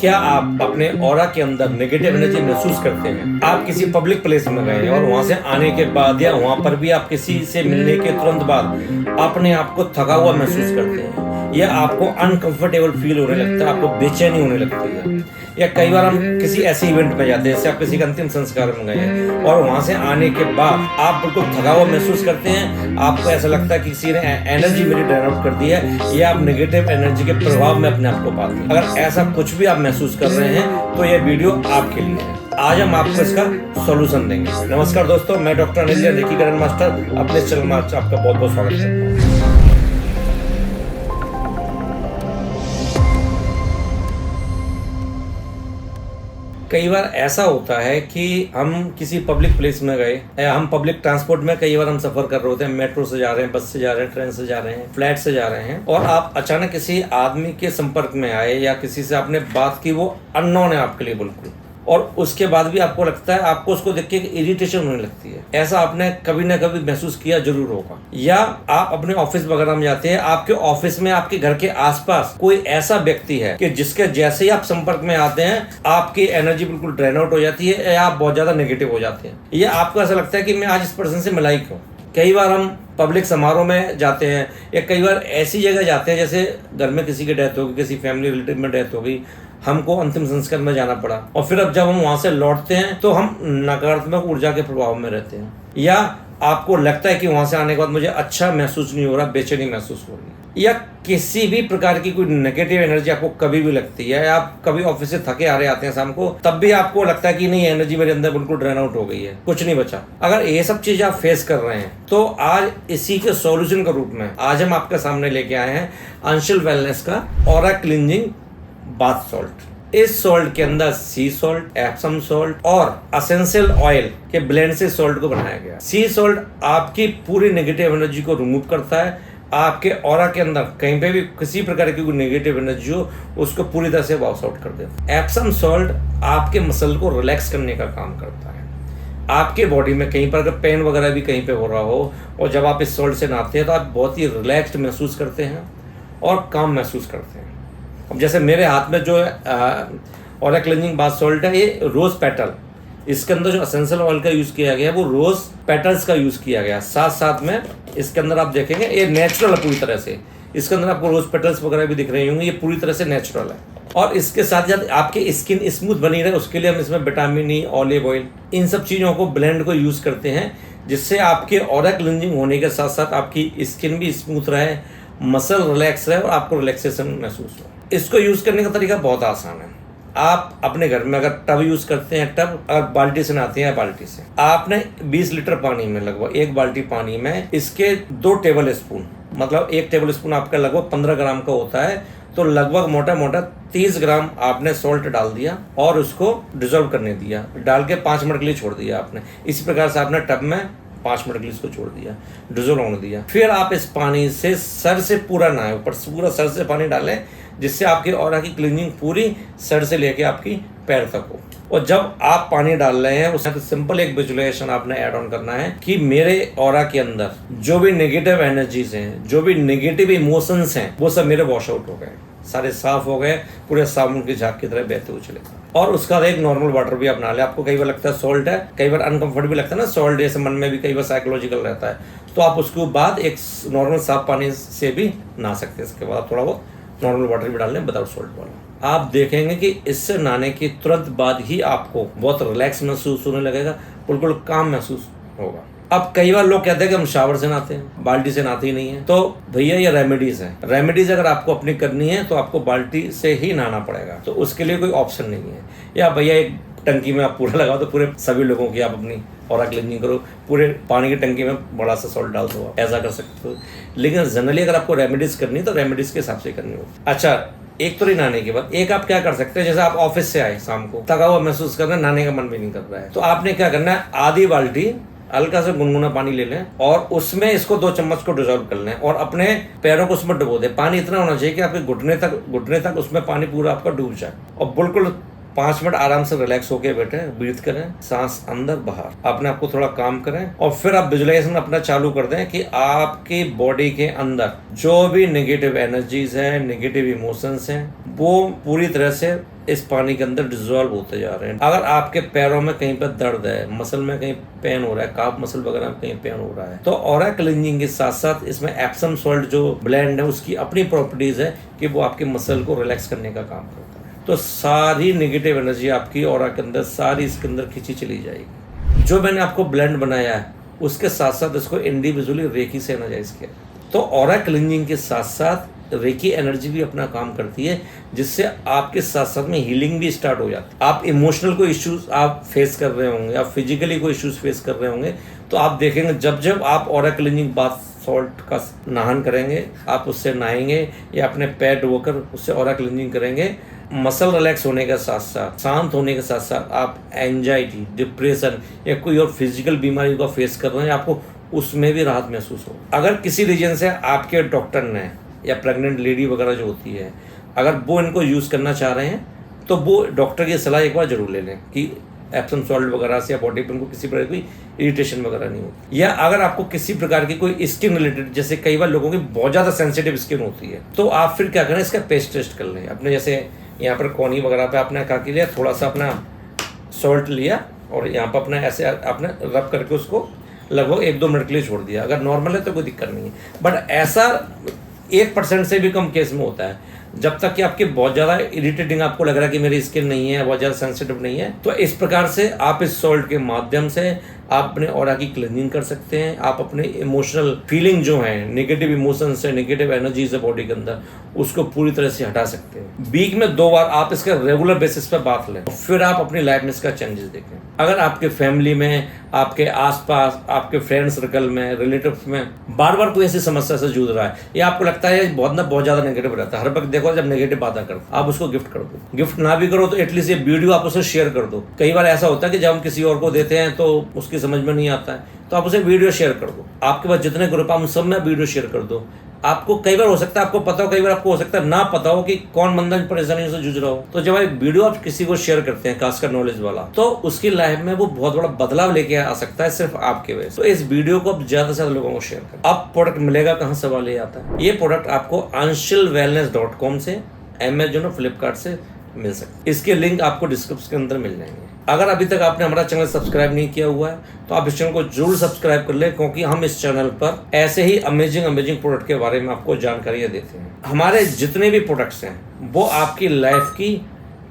क्या आप अपने ऑरा के अंदर नेगेटिव एनर्जी महसूस करते हैं? आप किसी पब्लिक प्लेस में गए और वहां से आने के बाद या वहां पर भी आप किसी से मिलने के तुरंत बाद अपने आप को थका हुआ महसूस करते हैं, या आपको अनकंफर्टेबल फील होने लगता है, आपको बेचैनी होने लगती है, या कई बार हम किसी ऐसे इवेंट में जाते हैं जैसे आप किसी के अंतिम संस्कार में गए हैं और वहां से आने के बाद आप बिल्कुल थका हुआ महसूस करते हैं, आपको ऐसा लगता है कि किसी ने एनर्जी मेरी ड्रेन आउट कर दी है, या आप नेगेटिव एनर्जी के प्रभाव में अपने आप को पाते हैं। अगर ऐसा कुछ भी आप महसूस कर रहे हैं तो यह वीडियो आपके लिए है। आज हम आपको इसका सॉल्यूशन देंगे। नमस्कार दोस्तों, मैं doctor Anil reiki grand master अपने चैनल में आपका बहुत बहुत स्वागत करता हूँ। कई बार ऐसा होता है कि हम किसी पब्लिक प्लेस में गए, हम पब्लिक ट्रांसपोर्ट में कई बार हम सफर कर रहे होते हैं, मेट्रो से जा रहे हैं, बस से जा रहे हैं, ट्रेन से जा रहे हैं, फ्लाइट से जा रहे हैं, और आप अचानक किसी आदमी के संपर्क में आए या किसी से आपने बात की, वो अननोन है आपके लिए बिल्कुल, और उसके बाद भी आपको लगता है, आपको उसको देख के इरिटेशन होने लगती है। ऐसा आपने कभी ना कभी महसूस किया जरूर होगा। या आप अपने ऑफिस वगैरह में जाते हैं, आपके ऑफिस में आपके घर के आसपास कोई ऐसा व्यक्ति है कि जिसके जैसे ही आप संपर्क में आते हैं आपकी एनर्जी बिल्कुल ड्रेन आउट हो जाती है, या आप बहुत ज्यादा नेगेटिव हो जाते हैं, या आपको ऐसा लगता है कि मैं आज इस पर्सन से मिला ही क्यों। कई बार हम पब्लिक समारोह में जाते हैं, या कई बार ऐसी जगह जाते हैं जैसे घर में किसी की डेथ होगी, किसी फैमिली रिलेटिव में डेथ हो गई, हमको अंतिम संस्कार में जाना पड़ा, और फिर अब जब हम वहां से लौटते हैं तो हम नकारात्मक ऊर्जा के प्रभाव में रहते हैं, या आपको लगता है कि वहां से आने के बाद मुझे अच्छा महसूस नहीं हो रहा, बेचैनी महसूस हो रही है, या किसी भी प्रकार की कोई नेगेटिव एनर्जी आपको कभी भी लगती है, या आप कभी ऑफिस से थके आ रहे आते हैं शाम को, तब भी आपको लगता है कि नहीं, एनर्जी मेरे अंदर बिल्कुल ड्रेन आउट हो गई है, कुछ नहीं बचा। अगर ये सब चीज आप फेस कर रहे हैं तो आज इसी के सॉल्यूशन के रूप में आज हम आपके सामने लेके आए हैं अंशुल वेलनेस का ऑरा क्लींजिंग बाथ सॉल्ट। इस सॉल्ट के अंदर सी सॉल्ट, एप्सम सॉल्ट और एसेंशियल ऑयल के ब्लेंड से सॉल्ट को बनाया गया। सी सॉल्ट आपकी पूरी नेगेटिव एनर्जी को रिमूव करता है, आपके ऑरा के अंदर कहीं पे भी किसी प्रकार की कोई नेगेटिव एनर्जी हो उसको पूरी तरह से वॉश आउट कर देता है। एप्सम सॉल्ट आपके मसल को रिलैक्स करने का काम करता है। आपके बॉडी में कहीं पर अगर पेन वगैरह भी कहीं पे हो रहा हो, और जब आप इस सॉल्ट से नहाते हैं तो आप बहुत ही रिलैक्स्ड महसूस करते हैं और काम महसूस करते हैं। अब जैसे मेरे हाथ में जो ऑरा क्लींजिंग बाथ सॉल्ट है, ये रोज पेटल, इसके अंदर जो एसेंशियल ऑयल का यूज किया गया है वो रोज पेटल्स का यूज किया गया, साथ साथ में इसके अंदर आप देखेंगे ये नेचुरल है पूरी तरह से। इसके अंदर आपको रोज पेटल्स वगैरह भी दिख रहे होंगे, ये पूरी तरह से नेचुरल है। और इसके साथ साथ आपकी स्किन स्मूथ बनी रहे उसके लिए हम इसमें विटामिन ई, ऑलिव ऑयल, इन सब चीज़ों को ब्लेंड को यूज करते हैं, जिससे आपके ऑरा क्लींजिंग होने के साथ साथ आपकी स्किन भी स्मूथ रहे, मसल रिलैक्स रहे और आपको रिलैक्सेशन महसूस हो। इसको यूज करने का तरीका बहुत आसान है। आप अपने घर में अगर टब यूज करते हैं, टब अगर बाल्टी से नहाते हैं, बाल्टी से आपने 20 लीटर पानी में, लगभग एक बाल्टी पानी में इसके 2 टेबल स्पून, मतलब 1 टेबल स्पून आपका लगभग 15 ग्राम का होता है, तो लगभग मोटा मोटा 30 ग्राम आपने सॉल्ट डाल दिया और उसको डिजोल्व करने दिया, डाल के 5 मिनट के लिए छोड़ दिया आपने। इसी प्रकार से आपने टब में 5 मिनट के लिए इसको छोड़ दिया, डिजोल्व होने दिया। फिर आप इस पानी से सर से पूरा नहाए, ऊपर पूरा सर से पानी डालें, जिससे आपकी ऑरा की क्लीनिंग पूरी सर से लेके आपकी पैर तक हो। और जब आप पानी डाल रहे हैं उसमें सिंपल एक विजुअलाइजेशन आपने ऐड ऑन करना है कि मेरे ऑरा के अंदर जो भी नेगेटिव एनर्जीज हैं, जो भी नेगेटिव इमोशंस हैं, वो सब मेरे वॉश आउट हो गए, सारे साफ हो गए, पूरे साबुन की झाग की तरह बहते हुए चले गए। और उसका एक नॉर्मल वाटर भी अपना ले। आपको कई बार लगता है सॉल्ट है, कई बार अनकंफर्ट भी लगता है ना सॉल्ट, जैसे मन में भी कई बार साइकोलॉजिकल रहता है, तो आप उसके बाद एक नॉर्मल साफ पानी से भी नहा सकते हैं। इसके बाद थोड़ा बहुत नॉर्मल वाटर भी डाल लें विदाउट सॉल्ट वाला। आप देखेंगे कि इससे नहाने के तुरंत बाद ही आपको बहुत रिलैक्स महसूस होने लगेगा, बिल्कुल काम महसूस होगा। अब कई बार लोग कहते हैं कि हम शावर से नहाते हैं, बाल्टी से नहाते ही नहीं है, तो भैया ये रेमेडीज है। रेमेडीज अगर आपको अपनी करनी है तो आपको बाल्टी से ही नहाना पड़ेगा, तो उसके लिए कोई ऑप्शन नहीं है। या भैया एक टंकी में आप पूरा लगाओ, तो पूरे सभी लोगों की आप अपनी ऑरा क्लीनिंग करो, पूरे पानी की टंकी में बड़ा सा सॉल्ट डाल दो, ऐसा कर सकते हो। लेकिन जनरली अगर आपको रेमेडीज करनी है तो रेमेडीज के हिसाब से करनी होगी। अच्छा, एक तो नहाने के बाद एक आप क्या कर सकते हैं, जैसे आप ऑफिस से आए शाम को थका हुआ महसूस कर रहे हैं, नहाने का मन भी नहीं कर रहा है, तो आपने क्या करना है, आधी बाल्टी हल्का सा गुनगुना पानी ले लें और उसमें इसको 2 चम्मच को डिजोल्व कर लें और अपने पैरों को उसमें डुबो दें। पानी इतना होना चाहिए कि आपके घुटने तक उसमें पानी पूरा आपका डूब जाए और बिल्कुल 5 मिनट आराम से रिलैक्स होके बैठे, ब्रीथ करें, सांस अंदर बाहर, अपने आप को थोड़ा काम करें और फिर आप विजुअलाइजेशन अपना चालू कर दें कि आपकी बॉडी के अंदर जो भी नेगेटिव एनर्जीज है, नेगेटिव इमोशंस हैं, वो पूरी तरह से इस पानी के अंदर डिजोल्व होते जा रहे हैं। अगर आपके पैरों में कहीं पर दर्द है, मसल में कहीं पेन हो रहा है, काफ मसल वगैरह में कहीं पेन हो रहा है, तो ऑरा क्लींजिंग के साथ साथ इसमें एप्सम सॉल्ट जो ब्लेंड है उसकी अपनी प्रॉपर्टीज है कि वो आपके मसल को रिलैक्स करने का काम करता है। तो सारी नेगेटिव एनर्जी आपकी ऑरा के अंदर सारी इसके अंदर खींची चली जाएगी। जो मैंने आपको ब्लेंड बनाया है उसके साथ साथ इसको इंडिविजुअली रेकी से एनर्जाइज किया। तो ऑरा क्लींजिंग के साथ साथ रेकी एनर्जी भी अपना काम करती है, जिससे आपके साथ साथ में हीलिंग भी स्टार्ट हो जाती है। आप इमोशनल कोई इश्यूज आप फेस कर रहे होंगे, आप फिजिकली कोई इश्यूज फेस कर रहे होंगे, तो आप देखेंगे जब जब आप ऑरा क्लींजिंग बाथ सॉल्ट का नहान करेंगे, आप उससे नहाएंगे या अपने पैर धोकर उससे ऑरा क्लींजिंग करेंगे, मसल रिलैक्स होने के साथ साथ, शांत होने के साथ साथ आप एंजाइटी, डिप्रेशन या कोई और फिजिकल बीमारी को फेस कर रहे हैं, आपको उसमें भी राहत महसूस हो। अगर किसी रीजन से आपके डॉक्टर ने या प्रेग्नेंट लेडी वगैरह जो होती है, अगर वो इनको यूज़ करना चाह रहे हैं तो वो डॉक्टर की सलाह एक बार जरूर ले लें कि एप्सम सॉल्ट वगैरह से या बॉडी पे उनको किसी प्रकार की इरिटेशन वगैरह नहीं होती। या अगर आपको किसी प्रकार की कोई स्किन रिलेटेड, जैसे कई बार लोगों की बहुत ज़्यादा सेंसिटिव स्किन होती है, तो आप फिर क्या करें, इसका पेस्ट टेस्ट कर लें। अपने जैसे यहाँ पर कोनी वगैरह पे आपने क्या किया, थोड़ा सा अपना सॉल्ट लिया और यहाँ पर अपना ऐसे आपने रब करके उसको लगभग 1-2 मिनट के लिए छोड़ दिया। अगर नॉर्मल है तो कोई दिक्कत नहीं है, बट ऐसा 1% से भी कम केस में होता है। जब तक कि आपकी बहुत ज़्यादा इरिटेटिंग आपको लग रहा है कि मेरी स्किन नहीं है, बहुत ज़्यादा सेंसिटिव नहीं है, तो इस प्रकार से आप इस सॉल्ट के माध्यम से आप अपने ऑरा की क्लीनिंग कर सकते हैं। आप अपने इमोशनल फीलिंग जो है, नेगेटिव इमोशंस है, नेगेटिव एनर्जीज है बॉडी के अंदर, उसको पूरी तरह से हटा सकते हैं। वीक में 2 बार आप इसका रेगुलर बेसिस पर बात लें, फिर आप अपनी लाइफ में इसका चेंजेस देखें। अगर आपके फैमिली में, आपके आसपास, आपके फ्रेंड सर्कल में, रिलेटिव्स में बार बार कोई ऐसी समस्या से जूझ रहा है या आपको लगता है बहुत ज़्यादा नेगेटिव रहता है, हर वक्त देखो जब नेगेटिव बात करता, आप उसको गिफ्ट कर दो। गिफ्ट ना भी करो तो एटलीस्ट ये वीडियो आप उसे शेयर कर दो। कई बार ऐसा होता है कि जब हम किसी और को देते हैं तो उसकी समझ में नहीं आता है, तो आप उसे वीडियो शेयर कर दो। आपके पास जितने ग्रुप हैं उन सब में वीडियो शेयर कर दो। आपको कई बार हो सकता है आपको पता हो, कई बार आपको हो सकता है ना पता हो कि कौन बंदा परेशानियों से जूझ रहा हो। तो जब एक वीडियो आप किसी को शेयर करते हैं, खासकर नॉलेज वाला, तो उसकी लाइफ में वो बहुत बड़ा बदलाव लेके आ सकता है सिर्फ आपके वजह से। तो इस वीडियो को आप ज्यादा से ज्यादा लोगों को शेयर करें। अब प्रोडक्ट मिलेगा कहाँ, सवाल ये आता है। ये प्रोडक्ट आपको anshulwellness.com से, Amazon और फ्लिपकार्ट से मिल सकता है। इसके लिंक आपको डिस्क्रिप्शन के अंदर मिल जाएंगे। अगर अभी तक आपने हमारा चैनल सब्सक्राइब नहीं किया हुआ है तो आप इस चैनल को जरूर सब्सक्राइब कर लें, क्योंकि हम इस चैनल पर ऐसे ही अमेजिंग प्रोडक्ट के बारे में आपको जानकारियां देते हैं। हमारे जितने भी प्रोडक्ट्स हैं वो आपकी लाइफ की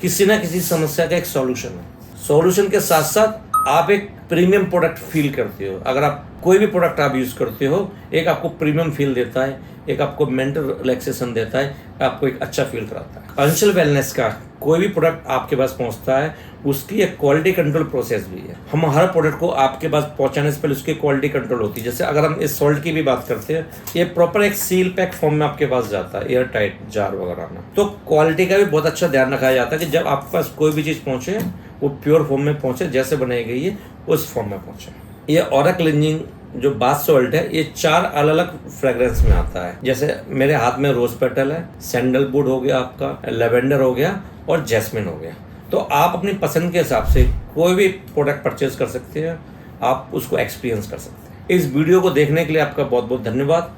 किसी ना किसी समस्या का एक सॉल्यूशन है। सॉल्यूशन के साथ साथ आप एक प्रीमियम प्रोडक्ट फील करते हो। अगर आप कोई भी प्रोडक्ट आप यूज करते हो, एक आपको प्रीमियम फील देता है, एक आपको मेंटल रिलैक्सेशन देता है, आपको एक अच्छा फील कराता है। अंशुल वेलनेस का कोई भी प्रोडक्ट आपके पास पहुंचता है उसकी एक क्वालिटी कंट्रोल प्रोसेस भी है। हम हर प्रोडक्ट को आपके पास पहुंचाने से पहले उसकी क्वालिटी कंट्रोल होती है। जैसे अगर हम इस सॉल्ट की भी बात करते हैं, ये प्रॉपर एक सील पैक फॉर्म में आपके पास जाता है, एयर टाइट जार वगैरह में। तो क्वालिटी का भी बहुत अच्छा ध्यान रखा जाता है कि जब आपके पास कोई भी चीज़ पहुंचे वो प्योर फॉर्म में पहुंचे, जैसे बनाई गई है उस फॉर्म में पहुंचे। ये ऑरा क्लींजिंग जो बाथ सॉल्ट है, ये 4 अलग अलग फ्रेग्रेंस में आता है। जैसे मेरे हाथ में रोज पेटल है, सैंडलवुड हो गया, आपका लेवेंडर हो गया और जैस्मिन हो गया। तो आप अपनी पसंद के हिसाब से कोई भी प्रोडक्ट परचेज कर सकते हैं, आप उसको एक्सपीरियंस कर सकते हैं। इस वीडियो को देखने के लिए आपका बहुत बहुत धन्यवाद।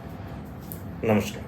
नमस्कार।